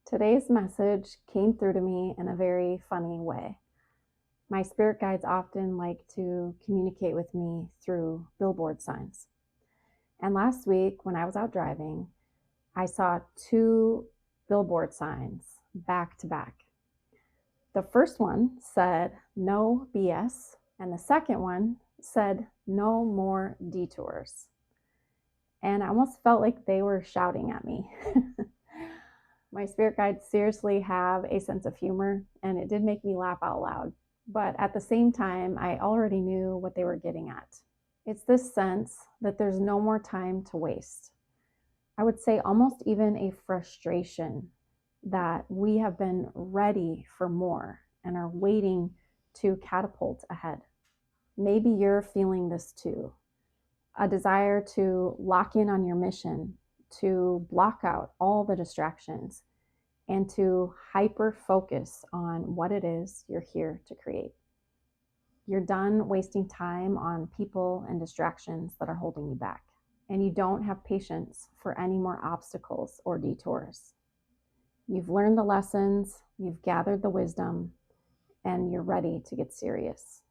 Today's message came through to me in a very funny way. My spirit guides often like to communicate with me through billboard signs. And last week, when I was out driving, I saw two billboard signs back to back. The first one said, "No BS," and the second one said, "No more detours." And I almost felt like they were shouting at me. My spirit guides seriously have a sense of humor, and it did make me laugh out loud. But at the same time, I already knew what they were getting at. It's this sense that there's no more time to waste. I would say almost even a frustration that we have been ready for more and are waiting to catapult ahead. Maybe you're feeling this too. A desire to lock in on your mission, to block out all the distractions, and to hyper focus on what it is you're here to create. You're done wasting time on people and distractions that are holding you back, and you don't have patience for any more obstacles or detours. You've learned the lessons, you've gathered the wisdom, and you're ready to get serious.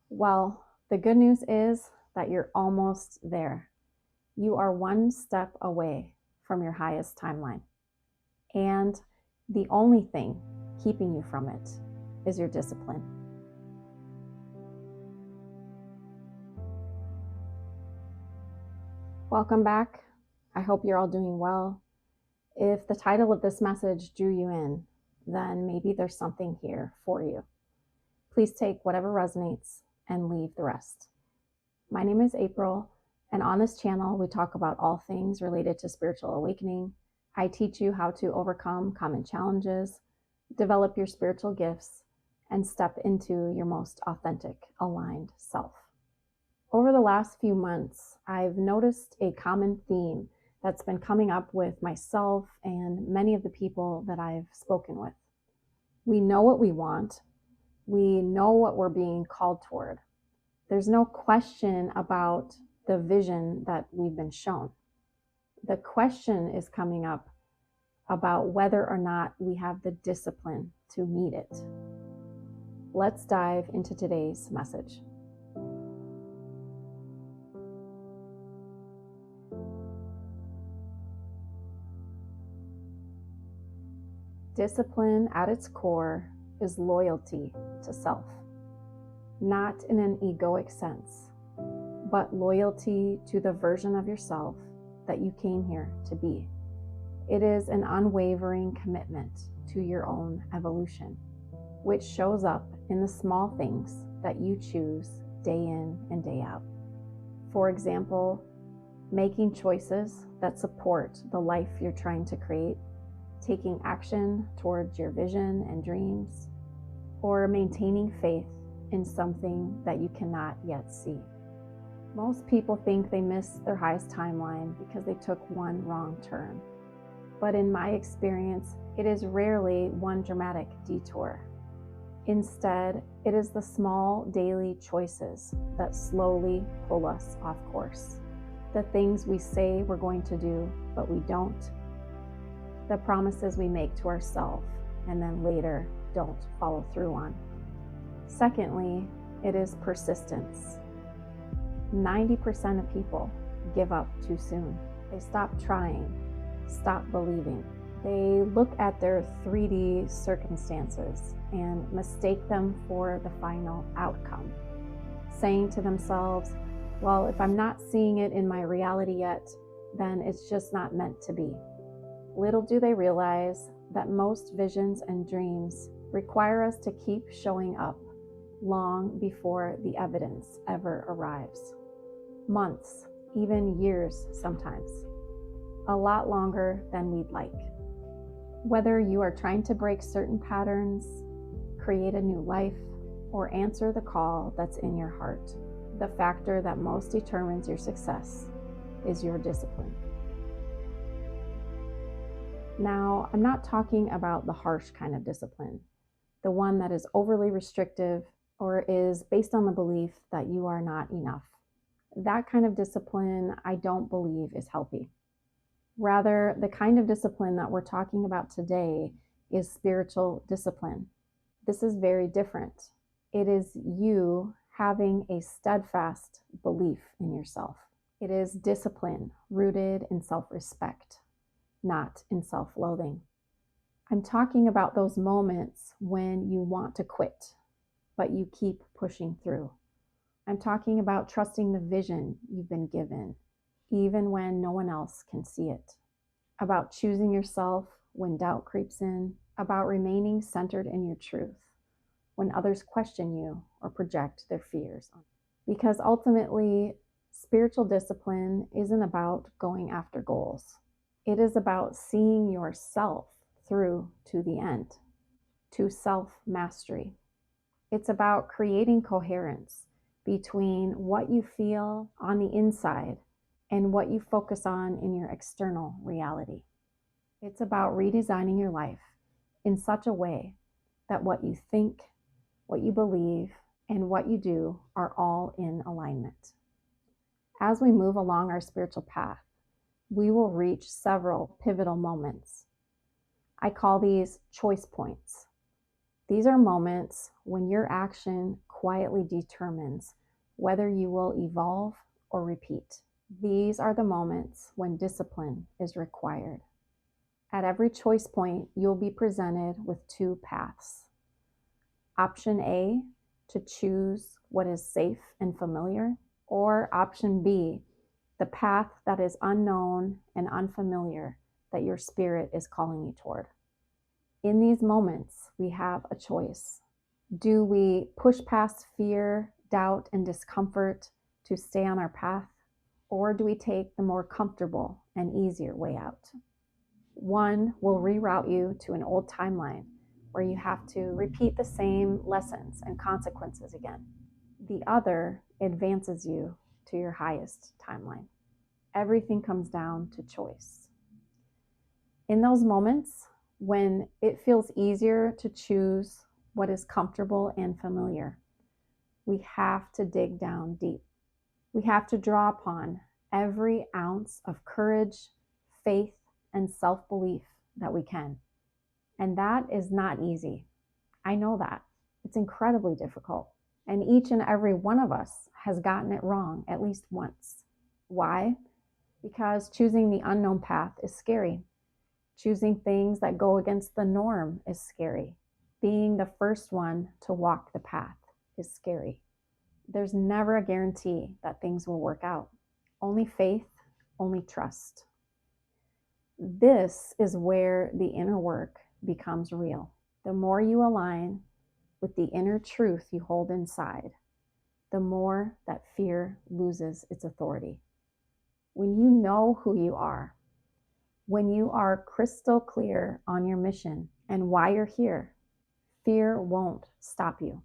Well, the good news is that you're almost there. You are one step away from your highest timeline. And the only thing keeping you from it is your discipline. Welcome back. I hope you're all doing well. If the title of this message drew you in, then maybe there's something here for you. Please take whatever resonates and leave the rest. My name is April, and on this channel, we talk about all things related to spiritual awakening. I teach you how to overcome common challenges, develop your spiritual gifts, and step into your most authentic, aligned self. Over the last few months, I've noticed a common theme that's been coming up with myself and many of the people that I've spoken with. We know what we want. We know what we're being called toward. There's no question about the vision that we've been shown. The question is coming up about whether or not we have the discipline to meet it. Let's dive into today's message. Discipline at its core is loyalty to self. Not in an egoic sense, but loyalty to the version of yourself that you came here to be. It is an unwavering commitment to your own evolution, which shows up in the small things that you choose day in and day out. For example, making choices that support the life you're trying to create, taking action towards your vision and dreams, or maintaining faith in something that you cannot yet see. Most people think they missed their highest timeline because they took one wrong turn. But in my experience, it is rarely one dramatic detour. Instead, it is the small daily choices that slowly pull us off course. The things we say we're going to do, but we don't. The promises we make to ourselves and then later don't follow through on. Secondly, it is persistence. 90% of people give up too soon. They stop trying, stop believing. They look at their 3D circumstances and mistake them for the final outcome, saying to themselves, well, if I'm not seeing it in my reality yet, then it's just not meant to be. Little do they realize that most visions and dreams require us to keep showing up long before the evidence ever arrives. Months, even years sometimes. A lot longer than we'd like. Whether you are trying to break certain patterns, create a new life, or answer the call that's in your heart, the factor that most determines your success is your discipline. Now, I'm not talking about the harsh kind of discipline, the one that is overly restrictive or is based on the belief that you are not enough. That kind of discipline, I don't believe is healthy. Rather, the kind of discipline that we're talking about today is spiritual discipline. This is very different. It is you having a steadfast belief in yourself. It is discipline rooted in self-respect, not in self-loathing. I'm talking about those moments when you want to quit, but you keep pushing through. I'm talking about trusting the vision you've been given, even when no one else can see it. About choosing yourself when doubt creeps in, about remaining centered in your truth when others question you or project their fears on you. Because ultimately, spiritual discipline isn't about going after goals. It is about seeing yourself through to the end, to self-mastery. It's about creating coherence between what you feel on the inside and what you focus on in your external reality. It's about redesigning your life in such a way that what you think, what you believe, and what you do are all in alignment. As we move along our spiritual path, we will reach several pivotal moments. I call these choice points. These are moments when your action quietly determines whether you will evolve or repeat. These are the moments when discipline is required. At every choice point, you'll be presented with two paths. Option A, to choose what is safe and familiar, or option B, the path that is unknown and unfamiliar that your spirit is calling you toward. In these moments, we have a choice. Do we push past fear, doubt, and discomfort to stay on our path? Or do we take the more comfortable and easier way out? One will reroute you to an old timeline where you have to repeat the same lessons and consequences again. The other advances you to your highest timeline. Everything comes down to choice. In those moments, when it feels easier to choose what is comfortable and familiar, we have to dig down deep. We have to draw upon every ounce of courage, faith, and self-belief that we can. And that is not easy. I know that. It's incredibly difficult. And each and every one of us has gotten it wrong at least once. Why? Because choosing the unknown path is scary. Choosing things that go against the norm is scary. Being the first one to walk the path is scary. There's never a guarantee that things will work out. Only faith, only trust. This is where the inner work becomes real. The more you align with the inner truth you hold inside, the more that fear loses its authority. When you know who you are, when you are crystal clear on your mission and why you're here, fear won't stop you.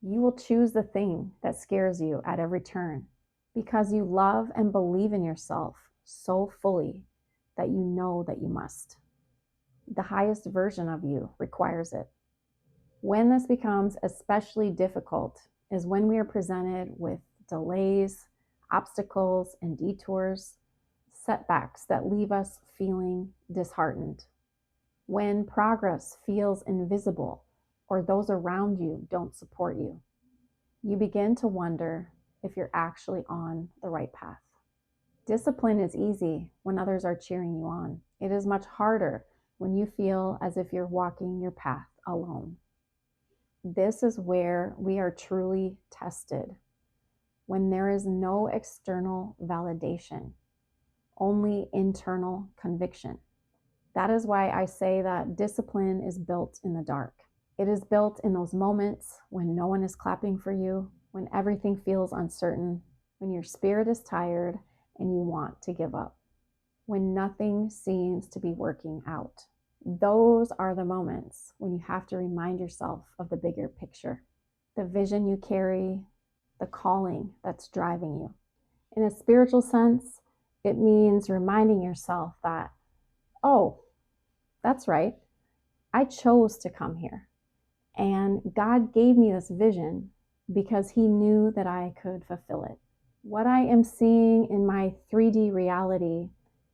You will choose the thing that scares you at every turn because you love and believe in yourself so fully that you know that you must. The highest version of you requires it. When this becomes especially difficult is when we are presented with delays, obstacles, and detours, setbacks that leave us feeling disheartened. When progress feels invisible or those around you don't support you, you begin to wonder if you're actually on the right path. Discipline is easy when others are cheering you on. It is much harder when you feel as if you're walking your path alone. This is where we are truly tested, when there is no external validation, only internal conviction. That is why I say that discipline is built in the dark. It is built in those moments when no one is clapping for you, when everything feels uncertain, when your spirit is tired and you want to give up, when nothing seems to be working out. Those are the moments when you have to remind yourself of the bigger picture, the vision you carry, the calling that's driving you. In a spiritual sense, it means reminding yourself that, oh, that's right, I chose to come here. And God gave me this vision because He knew that I could fulfill it. What I am seeing in my 3D reality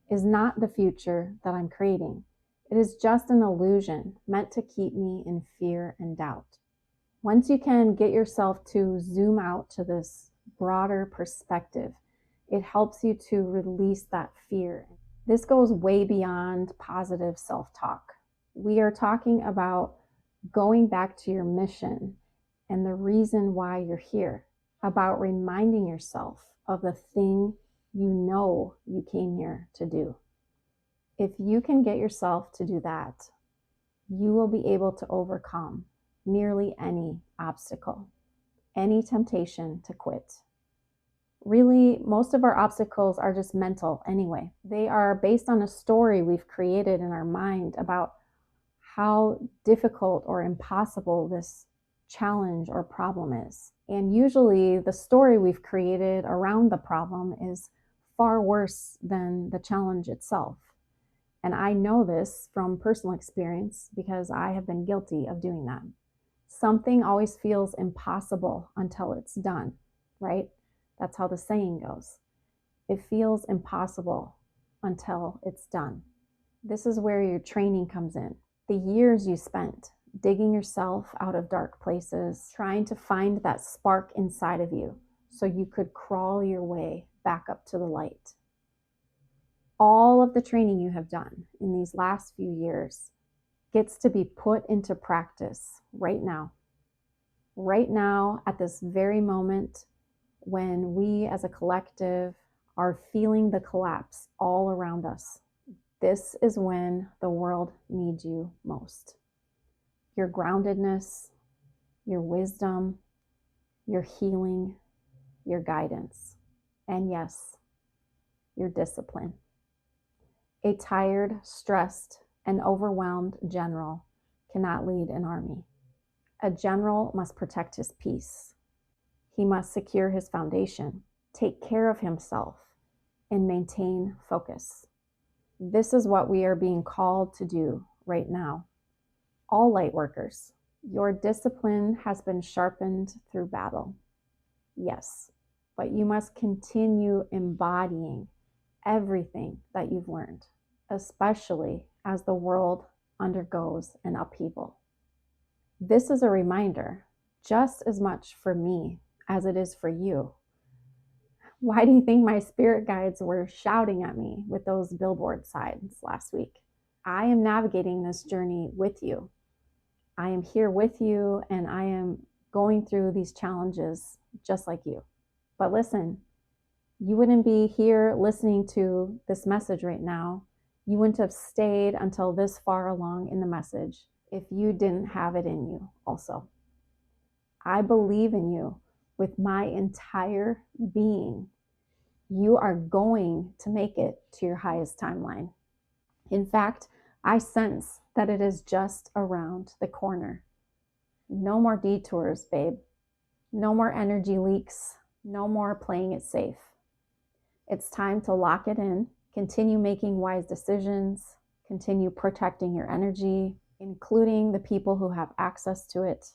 is not the future that I'm creating. It is just an illusion meant to keep me in fear and doubt. Once you can get yourself to zoom out to this broader perspective, it helps you to release that fear. This goes way beyond positive self-talk. We are talking about going back to your mission and the reason why you're here, about reminding yourself of the thing you know you came here to do. If you can get yourself to do that, you will be able to overcome nearly any obstacle, any temptation to quit. Really, most of our obstacles are just mental anyway. They are based on a story we've created in our mind about how difficult or impossible this challenge or problem is. And usually the story we've created around the problem is far worse than the challenge itself. And I know this from personal experience because I have been guilty of doing that. Something always feels impossible until it's done, right? That's how the saying goes. It feels impossible until it's done. This is where your training comes in. The years you spent digging yourself out of dark places, trying to find that spark inside of you so you could crawl your way back up to the light. All of the training you have done in these last few years gets to be put into practice right now. Right now, at this very moment, when we as a collective are feeling the collapse all around us. This is when the world needs you most. Your groundedness, your wisdom, your healing, your guidance, and yes, your discipline. A tired, stressed, and overwhelmed general cannot lead an army. A general must protect his peace. He must secure his foundation, take care of himself, and maintain focus. This is what we are being called to do right now. All light workers, your discipline has been sharpened through battle. Yes, but you must continue embodying everything that you've learned, especially as the world undergoes an upheaval. This is a reminder, just as much for me as it is for you. Why do you think my spirit guides were shouting at me with those billboard signs last week? I am navigating this journey with you. I am here with you, and I am going through these challenges just like you. But listen, you wouldn't be here listening to this message right now. You wouldn't have stayed until this far along in the message if you didn't have it in you also. I believe in you with my entire being. You are going to make it to your highest timeline. In fact, I sense that it is just around the corner. No more detours, babe. No more energy leaks. No more playing it safe. It's time to lock it in, continue making wise decisions, continue protecting your energy, including the people who have access to it,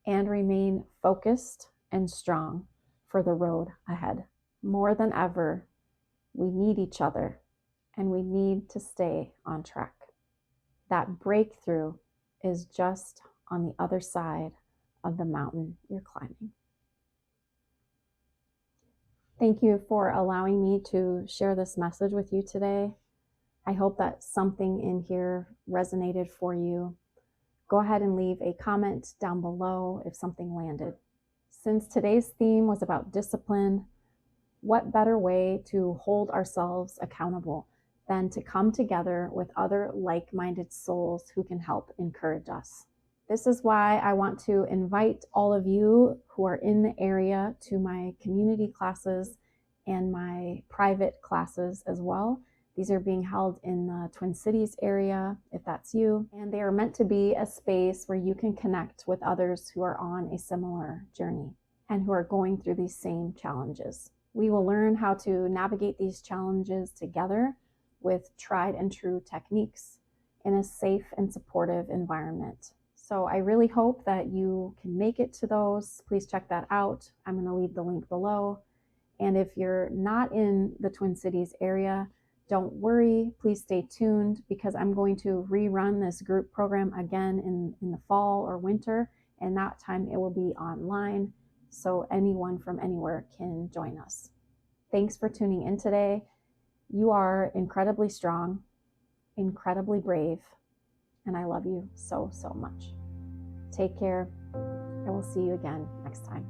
and remain focused and strong for the road ahead. More than ever, we need each other, and we need to stay on track. That breakthrough is just on the other side of the mountain you're climbing. Thank you for allowing me to share this message with you today. I hope that something in here resonated for you. Go ahead and leave a comment down below if something landed. Since today's theme was about discipline, what better way to hold ourselves accountable than to come together with other like-minded souls who can help encourage us? This is why I want to invite all of you who are in the area to my community classes and my private classes as well. These are being held in the Twin Cities area, if that's you, and they are meant to be a space where you can connect with others who are on a similar journey and who are going through these same challenges. We will learn how to navigate these challenges together with tried and true techniques in a safe and supportive environment. So I really hope that you can make it to those. Please check that out. I'm going to leave the link below. And if you're not in the Twin Cities area, don't worry, please stay tuned, because I'm going to rerun this group program again in the fall or winter, and that time it will be online, so anyone from anywhere can join us. Thanks for tuning in today. You are incredibly strong, incredibly brave, and I love you so, so much. Take care. I will see you again next time.